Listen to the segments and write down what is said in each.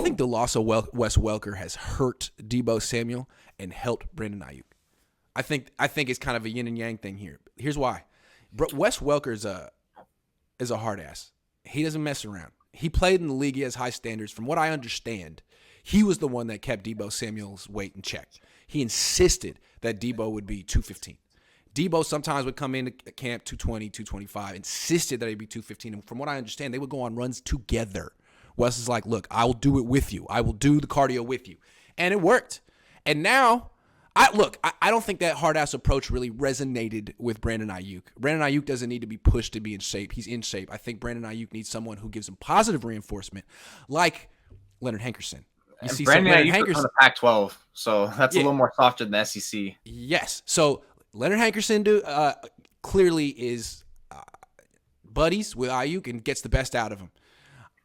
think the loss of Wes Welker has hurt Deebo Samuel and helped Brandon Aiyuk. I think it's kind of a yin and yang thing here. Here's why. Wes Welker is a hard ass. He doesn't mess around. He played in the league. He has high standards. From what I understand, he was the one that kept Deebo Samuel's weight in check. He insisted that Deebo would be 215. Deebo sometimes would come into camp 220, 225, insisted that he'd be 215. And from what I understand, they would go on runs together. Wes is like, look, I will do it with you. I will do the cardio with you. And it worked. And now, I don't think that hard-ass approach really resonated with Brandon Aiyuk. Brandon Aiyuk doesn't need to be pushed to be in shape. He's in shape. I think Brandon Aiyuk needs someone who gives him positive reinforcement, like Leonard Hankerson. You see Brandon Aiyuk is on the Pac-12, so that's a little more softer than the SEC. Yes. So Leonard Hankerson clearly is buddies with Aiyuk and gets the best out of him.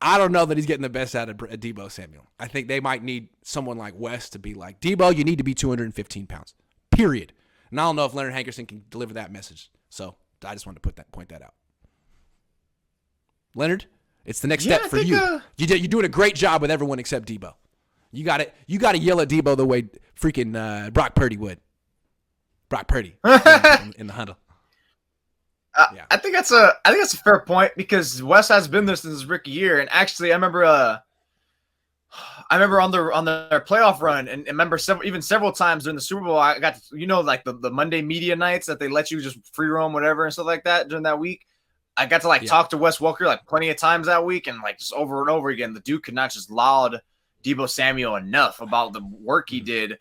I don't know that he's getting the best out of Deebo Samuel. I think they might need someone like Wes to be like, Deebo, you need to be 215 pounds, period. And I don't know if Leonard Hankerson can deliver that message. So I just wanted to point that out. Leonard, it's the next step for you. You're doing a great job with everyone except Deebo. You got to yell at Deebo the way freaking Brock Purdy would. Brock Purdy in the huddle. I think that's a fair point because Wes has been there since his rookie year, and actually, I remember on their playoff run, and remember several times during the Super Bowl, I got like the Monday media nights that they let you just free roam whatever and stuff like that during that week. I got to talk to Wes Welker like plenty of times that week, and like just over and over again, the dude could not just laud Deebo Samuel enough about the work he did,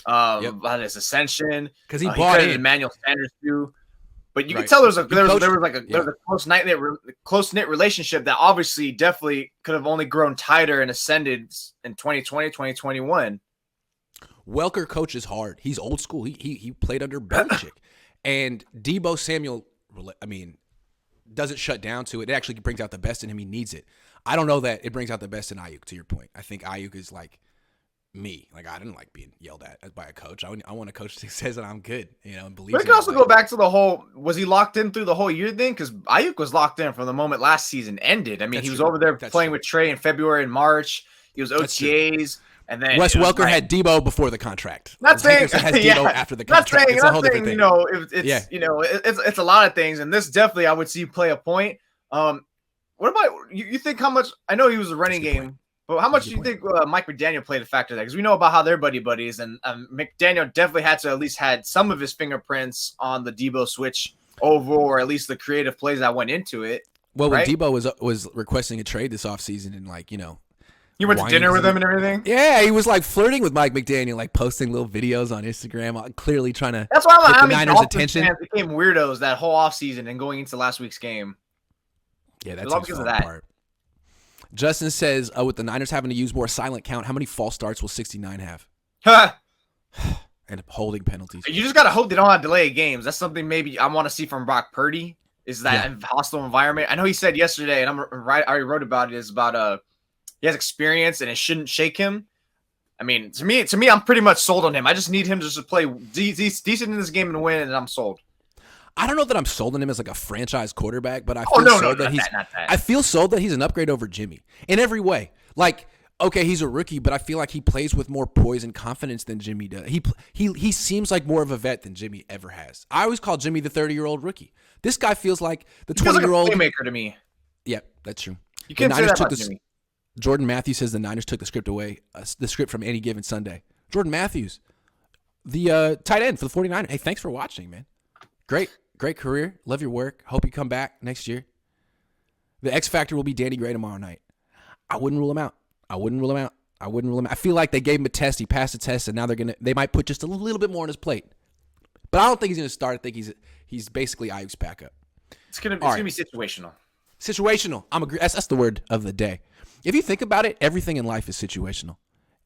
about his ascension because he bought in Emmanuel Sanders too. But you can tell there was a close-knit relationship that obviously definitely could have only grown tighter and ascended in 2020, 2021. Welker coaches hard. He's old school. He played under Belichick. And Deebo Samuel, doesn't shut down to it. It actually brings out the best in him. He needs it. I don't know that it brings out the best in Aiyuk, to your point. I think Aiyuk is like me. Like, I didn't like being yelled at by a coach. I want a coach that says that I'm good, and believes. But it can also go back to the whole, was he locked in through the whole year thing? Because Aiyuk was locked in from the moment last season ended. He was over there playing with Trey in February and March. He was OTAs. And then Wes Welker had Deebo before the contract. Not saying has Deebo after the contract. It's a whole different thing. It's a lot of things, and this definitely I would see play a point. What about you think how much? I know he was a running game, but how much do you think Mike McDaniel played a factor there? Because we know about how they're buddies, and McDaniel definitely had to at least had some of his fingerprints on the Deebo switch over, or at least the creative plays that went into it. Well, when Deebo was requesting a trade this offseason, and you went to dinner with him and everything? Yeah, he was like flirting with Mike McDaniel, like posting little videos on Instagram, clearly trying to That's why get the Niners' attention. Fans became weirdos that whole offseason and going into last week's game. Yeah, that's all because of that. Part. Justin says, with the Niners having to use more silent count, how many false starts will 69 have? And holding penalties. You just got to hope they don't have delayed games. That's something maybe I want to see from Brock Purdy, is that hostile environment. I know he said yesterday, and I already wrote about it, is about he has experience and it shouldn't shake him. To me, I'm pretty much sold on him. I just need him to just play decent in this game and win, and I'm sold. I don't know that I'm sold on him as like a franchise quarterback, but I feel sold that he's an upgrade over Jimmy in every way. Like, okay, he's a rookie, but I feel like he plays with more poise and confidence than Jimmy does. He seems like more of a vet than Jimmy ever has. I always call Jimmy the 30-year-old rookie. This guy feels like the 20-year-old playmaker to me. Yeah, that's true. You can't say that about Jimmy. Jordan Matthews says the Niners took the script away, the script from Any Given Sunday. Jordan Matthews, the tight end for the 49ers. Hey, thanks for watching, man. Great career. Love your work. Hope you come back next year. The X Factor will be Danny Gray tomorrow night. I wouldn't rule him out. I feel like they gave him a test. He passed the test, and now they might put just a little bit more on his plate. But I don't think he's going to start. I think he's basically Aiyuk's backup. It's gonna be situational. Situational. That's the word of the day. If you think about it, everything in life is situational.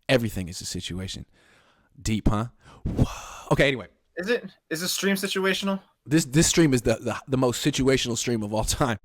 Everything is a situation. Deep, huh? Okay, anyway. Is this stream situational? This stream is the most situational stream of all time.